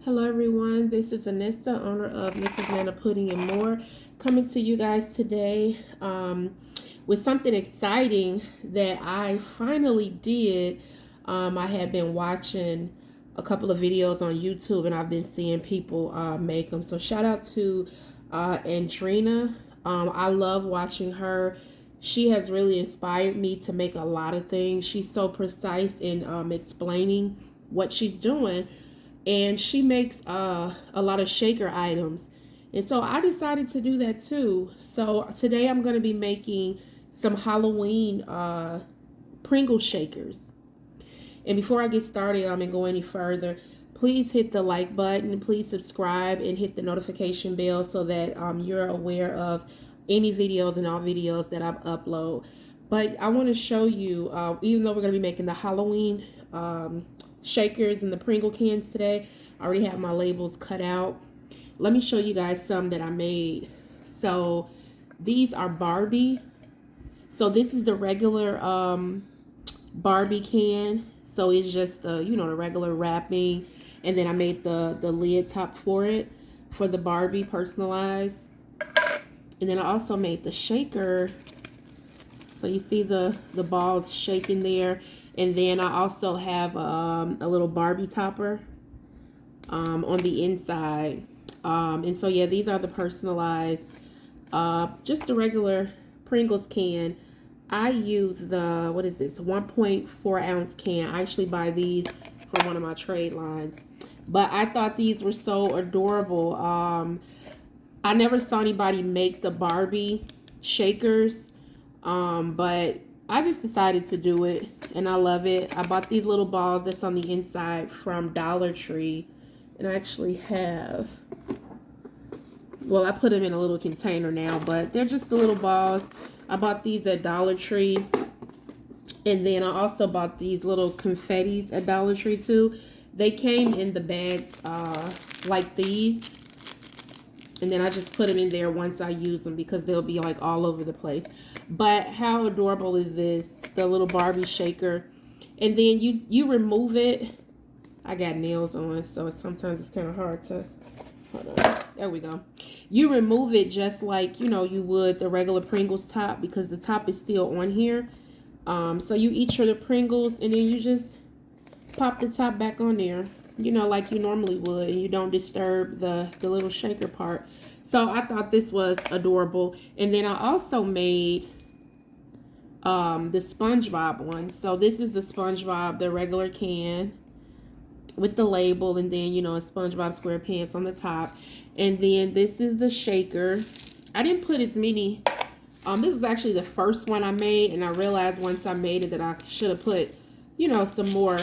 Hello everyone, this is Nissa, owner of Nissa's Nana Pudding and More, coming to you guys today with something exciting that I finally did. I had been watching a couple of videos on YouTube and I've been seeing people make them. So shout out to Andrina. I love watching her. She has really inspired me to make a lot of things. She's so precise in explaining what she's doing. And she makes a lot of shaker items. And so I decided to do that too. So today I'm going to be making some Halloween Pringle shakers. And before I get started, and go any further, please hit the like button, please subscribe and hit the notification bell so that you're aware of any videos and all videos that I upload. But I want to show you, even though we're going to be making the Halloween shakers and the Pringle cans today, I already have my labels cut out. Let me show you guys some that I made. So these are Barbie. So this is the regular Barbie can. So it's just the, the regular wrapping, and then I made the lid top for it for the Barbie personalized. And then I also made the shaker. So you see the balls shaking there. And then I also have a little Barbie topper on the inside. And so, yeah, these are the personalized, just the regular Pringles can. I use the, what is this, 1.4 ounce can. I actually buy these from one of my trade lines. But I thought these were so adorable. I never saw anybody make the Barbie shakers, but I just decided to do it, and I love it. I bought these little balls that's on the inside from Dollar Tree, and I actually have, well, I put them in a little container now, but they're just the little balls. I bought these at Dollar Tree, and then I also bought these little confettis at Dollar Tree too. They came in the bags like these, and then I just put them in there once I use them because they'll be like all over the place. But how adorable is this? The little Barbie shaker. And then you remove it. I got nails on, so sometimes it's kind of hard to, hold on. There we go. You remove it just like, you would the regular Pringles top, because the top is still on here. So you eat your Pringles and then you just pop the top back on there, like you normally would, and you don't disturb the little shaker part. So I thought this was adorable. And then I also made the SpongeBob one. So this is the SpongeBob, the regular can with the label, and then, a SpongeBob SquarePants on the top. And then this is the shaker. I didn't put as many. This is actually the first one I made, and I realized once I made it that I should have put, some more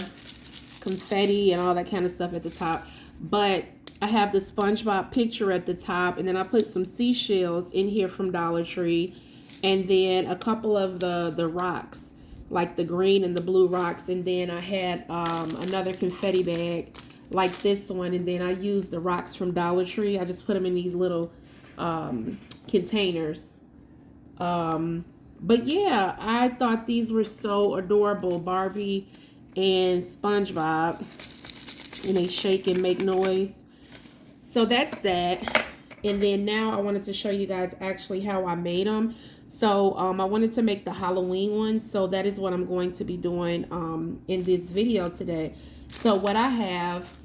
confetti and all that kind of stuff at the top. But I have the SpongeBob picture at the top, and then I put some seashells in here from Dollar Tree, and then a couple of the rocks, like the green and the blue rocks. And then I had another confetti bag like this one, and then I used the rocks from Dollar Tree. I just put them in these little containers. But yeah, I thought these were so adorable, Barbie and SpongeBob, and they shake and make noise. So that's that. And then now I wanted to show you guys actually how I made them. So I wanted to make the Halloween one, so that is what I'm going to be doing in this video today. So what I have,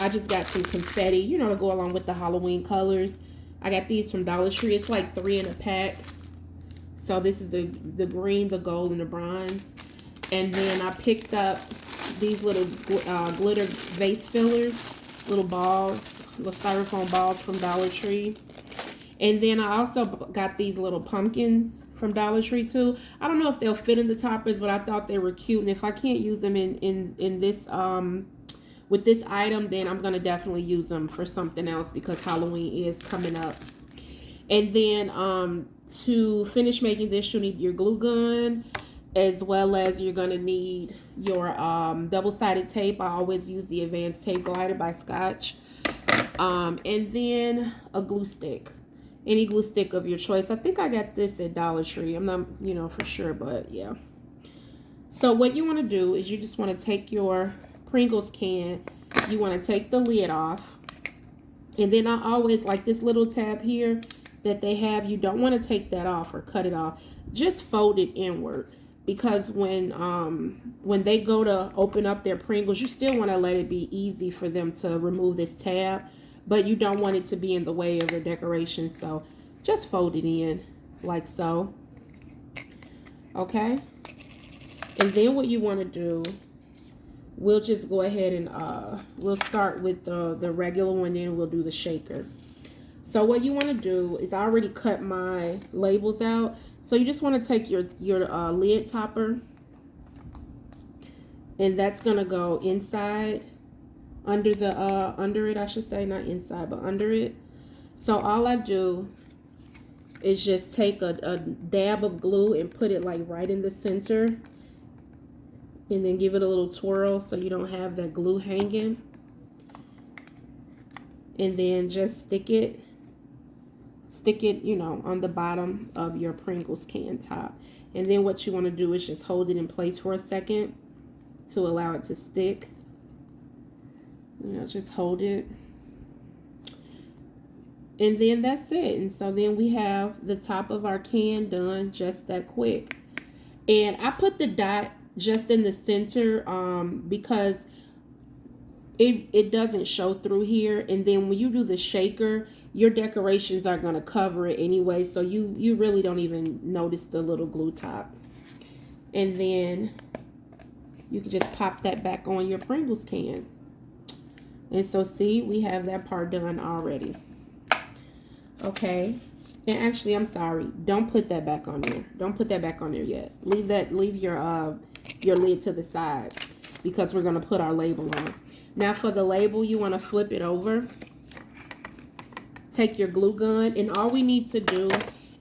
I just got some confetti, to go along with the Halloween colors. I got these from Dollar Tree. It's like 3 in a pack. So this is the green, the gold, and the bronze. And then I picked up these little glitter vase fillers, little balls, little styrofoam balls from Dollar Tree. And then I also got these little pumpkins from Dollar Tree too. I don't know if they'll fit in the toppers, but I thought they were cute. And if I can't use them in this with this item, then I'm gonna definitely use them for something else because Halloween is coming up. And then to finish making this, you'll need your glue gun, as well as you're gonna need your double-sided tape. I always use the Advanced Tape Glider by Scotch. And then a glue stick. Any glue stick of your choice. I think I got this at Dollar Tree. I'm not, for sure, but yeah. So what you want to do is you just want to take your Pringles can you want to take the lid off. And then I always like this little tab here that they have. You don't want to take that off or cut it off. Just fold it inward, because when they go to open up their Pringles, you still want to let it be easy for them to remove this tab, but you don't want it to be in the way of your decoration. So just fold it in like so. Okay. And then what you want to do, we'll just go ahead and we'll start with the regular one, then we'll do the shaker. So what you want to do is, I already cut my labels out. So you just want to take your lid topper, and that's going to go inside, under it, I should say, not inside, but under it. So all I do is just take a dab of glue and put it like right in the center, and then give it a little twirl so you don't have that glue hanging. And then just stick it, you know, on the bottom of your Pringles can top. And then what you want to do is just hold it in place for a second to allow it to stick. You know, just hold it. And then that's it. And so then we have the top of our can done just that quick. And I put the dot just in the center because it doesn't show through here. And then when you do the shaker, your decorations are going to cover it anyway, so you really don't even notice the little glue top. And then you can just pop that back on your Pringles can. And so see, we have that part done already. Okay. And actually, I'm sorry, don't put that back on there. Don't put that back on there yet. Leave your lid to the side, because we're going to put our label on. Now for the label, you want to flip it over. Take your glue gun, and all we need to do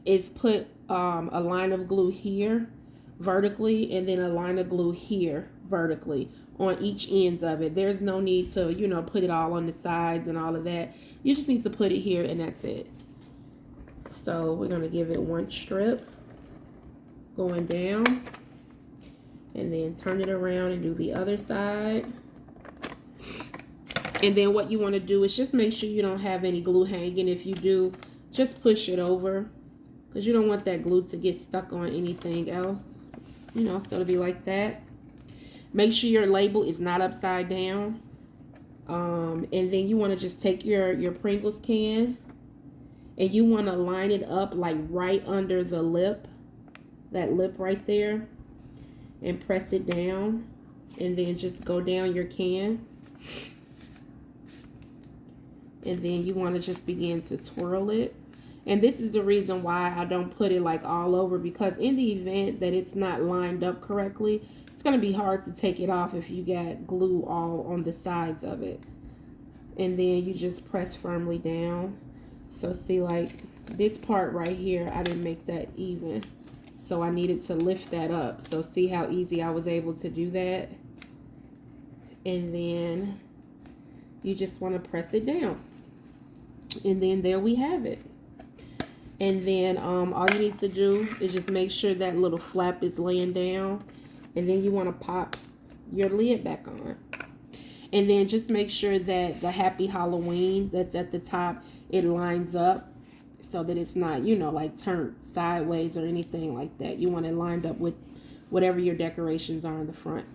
is put a line of glue here vertically, and then a line of glue here vertically on each ends of it. There's no need to, you know, put it all on the sides and all of that. You just need to put it here, and that's it. So we're going to give it one strip going down, and then turn it around and do the other side. And then what you want to do is just make sure you don't have any glue hanging. If you do, just push it over, because you don't want that glue to get stuck on anything else. You know, so it'll be like that. Make sure your label is not upside down. And then you want to just take your Pringles can, and you want to line it up like right under the lip, that lip right there, and press it down, and then just go down your can. And then you want to just begin to twirl it. And this is the reason why I don't put it like all over, because in the event that it's not lined up correctly, it's going to be hard to take it off if you got glue all on the sides of it. And then you just press firmly down. So see, like this part right here, I didn't make that even. So I needed to lift that up. So see how easy I was able to do that. And then you just want to press it down. And then there we have it. And then all you need to do is just make sure that little flap is laying down. And then you want to pop your lid back on. And then just make sure that the Happy Halloween that's at the top, it lines up so that it's not, you know, like turned sideways or anything like that. You want it lined up with whatever your decorations are in the front.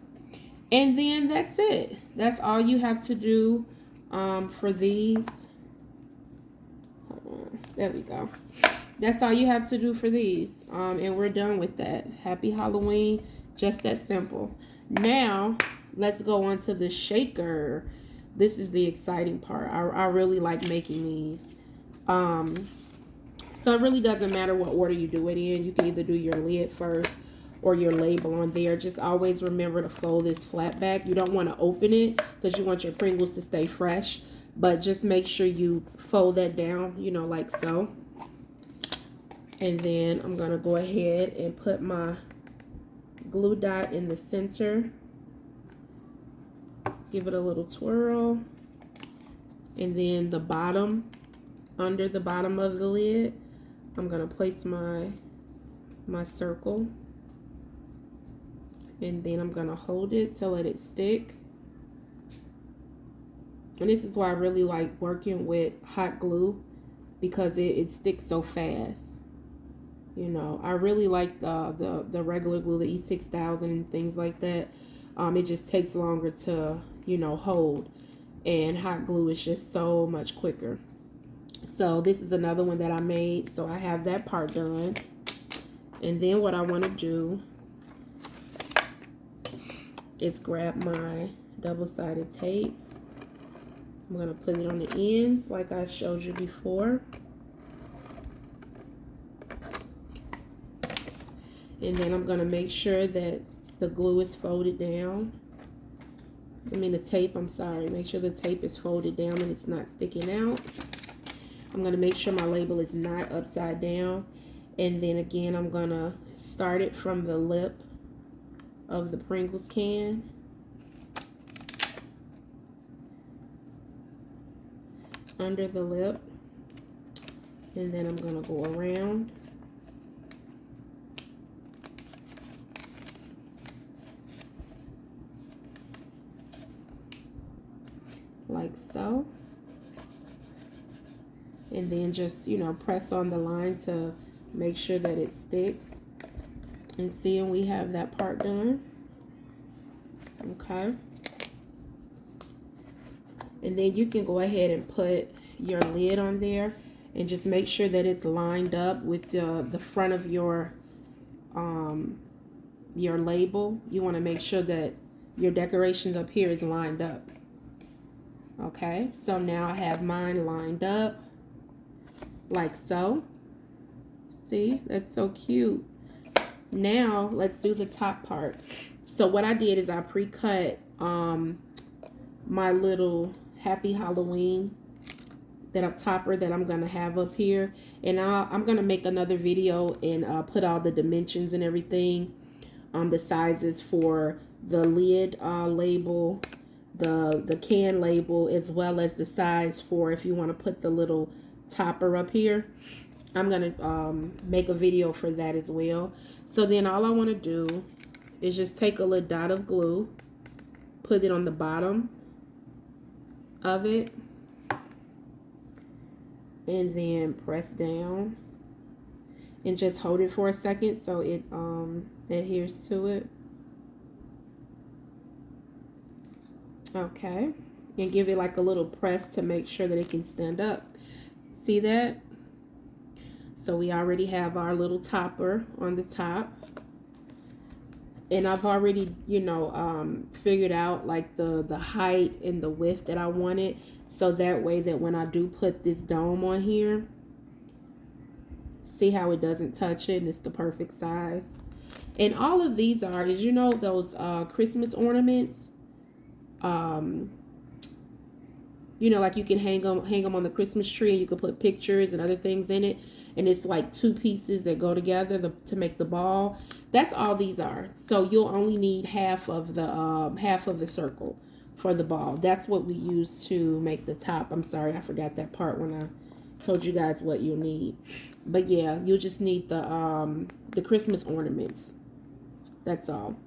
And then that's it. That's all you have to do for these. There we go. That's all you have to do for these. And we're done with that. Happy Halloween. Just that simple. Now, let's go on to the shaker. This is the exciting part. I really like making these. So it really doesn't matter what order you do it in. You can either do your lid first or your label on there. Just always remember to fold this flat back. You don't want to open it because you want your Pringles to stay fresh. But just make sure you fold that down, you know, like so. And then I'm going to go ahead and put my glue dot in the center. Give it a little twirl. And then the bottom, under the bottom of the lid, I'm going to place my circle. And then I'm going to hold it to let it stick. And this is why I really like working with hot glue, because it sticks so fast. You know, I really like the regular glue, the E6000 and things like that. It just takes longer to, you know, hold. And hot glue is just so much quicker. So this is another one that I made. So I have that part done. And then what I want to do is grab my double-sided tape. I'm going to put it on the ends like I showed you before. And then I'm going to make sure that the glue is folded down. I mean the tape, I'm sorry. Make sure the tape is folded down and it's not sticking out. I'm going to make sure my label is not upside down. And then again, I'm going to start it from the lip of the Pringles can. Under the lip. And then I'm going to go around. Like so. And then just, you know, press on the line to make sure that it sticks. And seeing we have that part done. Okay. And then you can go ahead and put your lid on there and just make sure that it's lined up with the front of your label. You want to make sure that your decorations up here is lined up. Okay, so now I have mine lined up like so. See, that's so cute. Now let's do the top part. So what I did is I pre-cut my little Happy Halloween topper that I'm gonna have up here, and I'm gonna make another video and put all the dimensions and everything, the sizes for the lid label, the can label, as well as the size for if you want to put the little topper up here. I'm gonna make a video for that as well. So then all I want to do is just take a little dot of glue, put it on the bottom of it, and then press down and just hold it for a second so it adheres to it. Okay, and give it like a little press to make sure that it can stand up. See that? So we already have our little topper on the top. And I've already, you know, figured out like the height and the width that I wanted. So that way that when I do put this dome on here, see how it doesn't touch it and it's the perfect size. And all of these are, as you know, those Christmas ornaments. You know, like you can hang them on the Christmas tree, and you can put pictures and other things in it, and it's like two pieces that go together to make the ball. That's all these are. So you'll only need half of the circle for the ball. That's what we use to make the top. I'm sorry, I forgot that part when I told you guys what you'll need. But yeah, you'll just need the Christmas ornaments. That's all.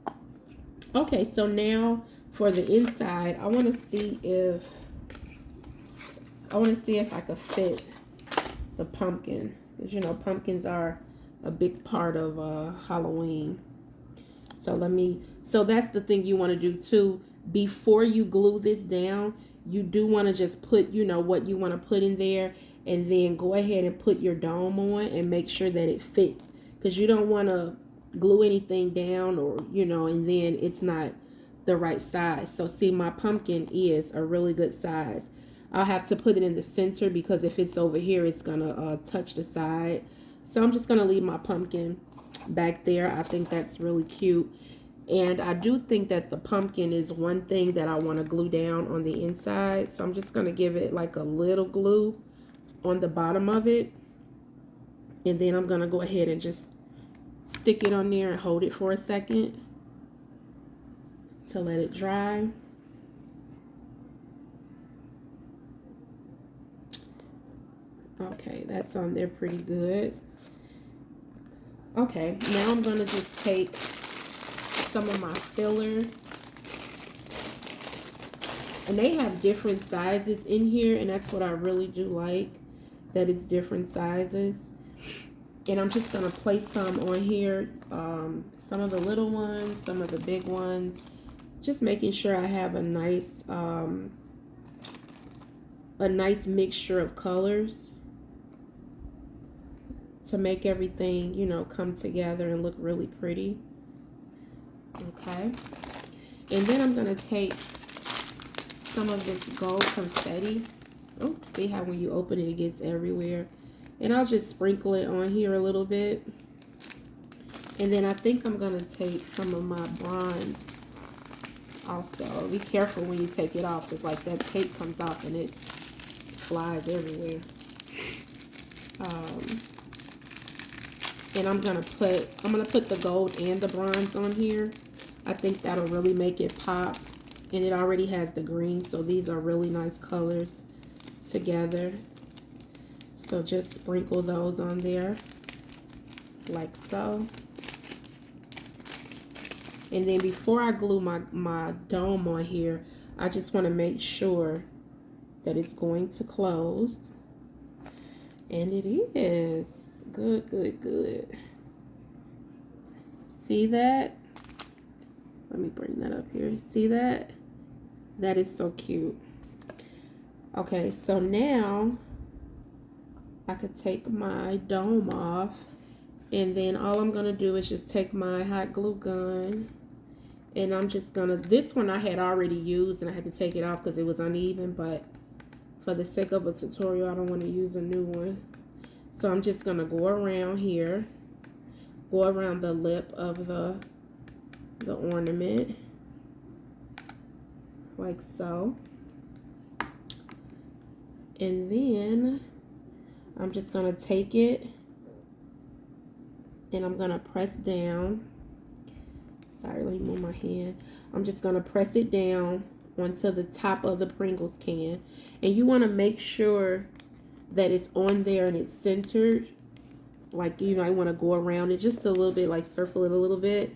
Okay, so now for the inside, I want to see if I could fit the pumpkin, because you know pumpkins are a big part of Halloween. So that's the thing you want to do too. Before you glue this down, you do want to just put, you know, what you want to put in there, and then go ahead and put your dome on and make sure that it fits, because you don't want to glue anything down, or you know, and then it's not the right size. So see, my pumpkin is a really good size. I'll have to put it in the center, because if it's over here, it's gonna touch the side. So I'm just gonna leave my pumpkin back there. I think that's really cute. And I do think that the pumpkin is one thing that I want to glue down on the inside. So I'm just gonna give it like a little glue on the bottom of it. And then I'm gonna go ahead and just stick it on there and hold it for a second to let it dry. Okay, that's on there pretty good. Okay, now I'm going to just take some of my fillers And they have different sizes in here, and that's what I really do like, that it's different sizes. And I'm just going to place some on here, some of the little ones, some of the big ones, just making sure I have a nice mixture of colors to make everything, you know, come together and look really pretty. Okay. And then I'm going to take some of this gold confetti. Oh, see how when you open it, it gets everywhere. And I'll just sprinkle it on here a little bit. And then I think I'm going to take some of my bronze also. Be careful when you take it off, because like that tape comes off and it flies everywhere. And I'm gonna put the gold and the bronze on here. I think that'll really make it pop. And it already has the green, so these are really nice colors together. So just sprinkle those on there like so. And then before I glue my dome on here, I just want to make sure that it's going to close. And it is. Good, good, good. See that? Let me bring that up here. See that? That is so cute. Okay, so now I could take my dome off. And then all I'm going to do is just take my hot glue gun. And I'm just going to, this one I had already used and I had to take it off because it was uneven. But for the sake of a tutorial, I don't want to use a new one. So I'm just going to go around here. Go around the lip of the ornament. Like so. And then I'm just going to take it and I'm going to press down. Sorry, let me move my hand. I'm just going to press it down onto the top of the Pringles can. And you want to make sure that it's on there and it's centered. Like, you know, I want to go around it just a little bit, like circle it a little bit.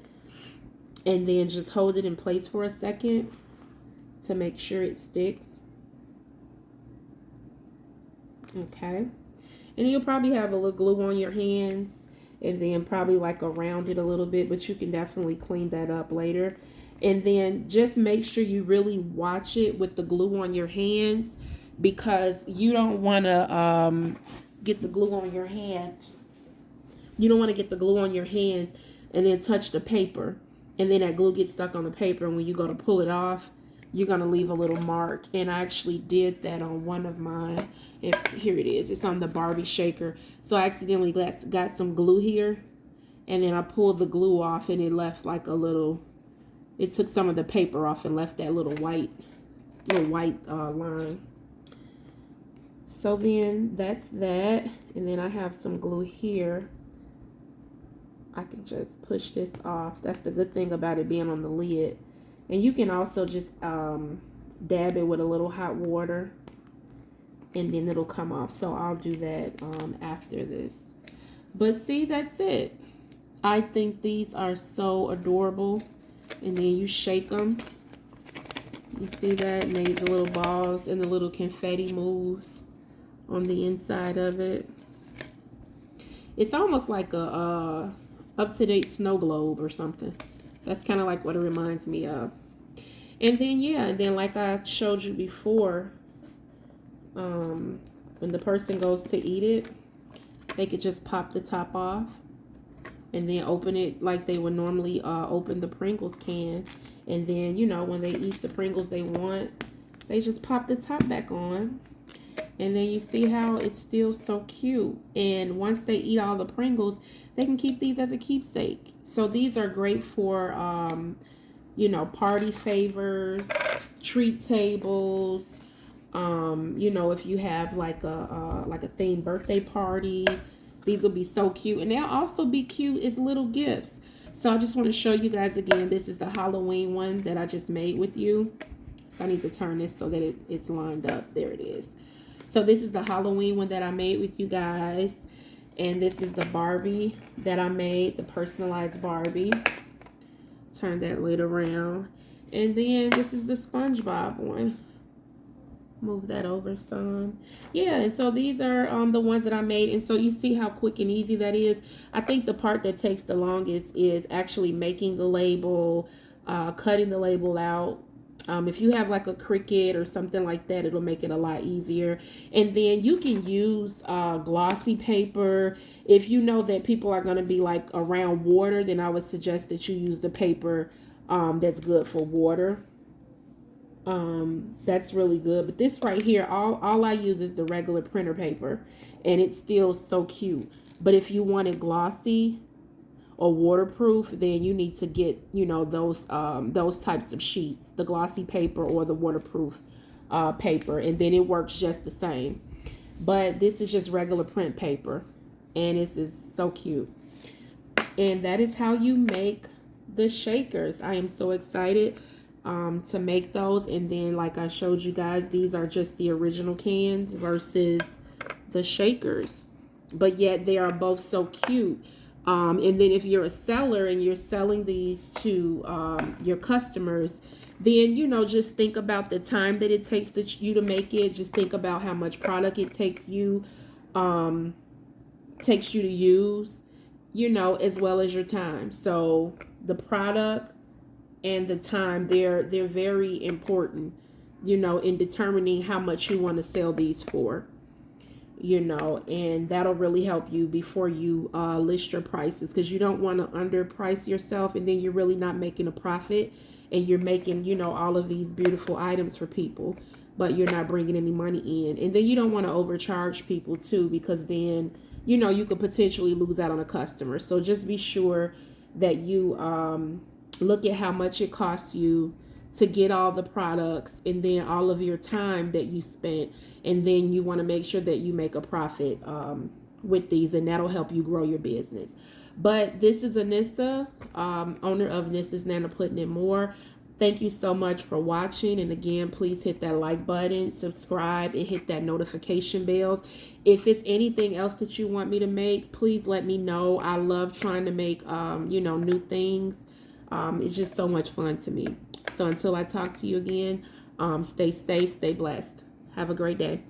And then just hold it in place for a second to make sure it sticks. Okay. And you'll probably have a little glue on your hands and then probably like around it a little bit, but you can definitely clean that up later. And then just make sure you really watch it with the glue on your hands, because you don't want to get the glue on your hands. You don't want to get the glue on your hands and then touch the paper. And then that glue gets stuck on the paper. And when you go to pull it off, you're going to leave a little mark. And I actually did that on one of mine. Here it is. It's on the Barbie shaker. So I accidentally got some glue here. And then I pulled the glue off and it left like a little, it took some of the paper off and left that little white line. So then that's that. And then I have some glue here. I can just push this off. That's the good thing about it being on the lid. And you can also just dab it with a little hot water and then it'll come off. So I'll do that after this. But see, that's it. I think these are so adorable. And then you shake them. You see that? And the little balls and the little confetti moves on the inside of it. It's almost like a up-to-date snow globe or something. That's kind of like what it reminds me of. And then, yeah, and then like I showed you before, when the person goes to eat it, they could just pop the top off and then open it like they would normally open the Pringles can. And then, you know, when they eat the Pringles they want, they just pop the top back on. And then you see how it's still so cute. And once they eat all the Pringles, they can keep these as a keepsake. So these are great for, you know, party favors, treat tables. You know, if you have like a themed birthday party, these will be so cute. And they'll also be cute as little gifts. So I just want to show you guys again. This is the Halloween one that I just made with you. So I need to turn this so that it's lined up. There it is. So this is the Halloween one that I made with you guys. And this is the Barbie that I made, the personalized Barbie. Turn that lid around. And then this is the SpongeBob one. Move that over some. Yeah, and so these are the ones that I made. And so you see how quick and easy that is. I think the part that takes the longest is actually making the label, cutting the label out. If you have like a Cricut or something like that, it'll make it a lot easier. And then you can use glossy paper. If you know that people are going to be like around water, then I would suggest that you use the paper that's good for water. That's really good. But this right here, all I use is the regular printer paper, and it's still so cute. But if you want it glossy or waterproof, then you need to get, you know, those types of sheets, the glossy paper or the waterproof paper, and then it works just the same. But this is just regular print paper, and this is so cute. And that is how you make the shakers. I am so excited to make those. And then, like I showed you guys, these are just the original cans versus the shakers. But yet they are both so cute. And then if you're a seller and you're selling these to your customers, then, you know, just think about the time that it takes you to make it. Just think about how much product it takes you to use, you know, as well as your time. So the product and the time, they're very important, you know, in determining how much you want to sell these for, you know, and that'll really help you before you list your prices, because you don't want to underprice yourself and then you're really not making a profit, and you're making, you know, all of these beautiful items for people, but you're not bringing any money in. And then you don't want to overcharge people too, because then, you know, you could potentially lose out on a customer. So just be sure that you look at how much it costs you to get all the products, and then all of your time that you spent, and then you want to make sure that you make a profit with these, and that'll help you grow your business. But this is Nissa, owner of Nissa's Nana Pudding and More. Thank you so much for watching, and again, please hit that like button, subscribe, and hit that notification bells. If it's anything else that you want me to make, please let me know. I love trying to make you know, new things. It's just so much fun to me. So until I talk to you again, stay safe, stay blessed. Have a great day.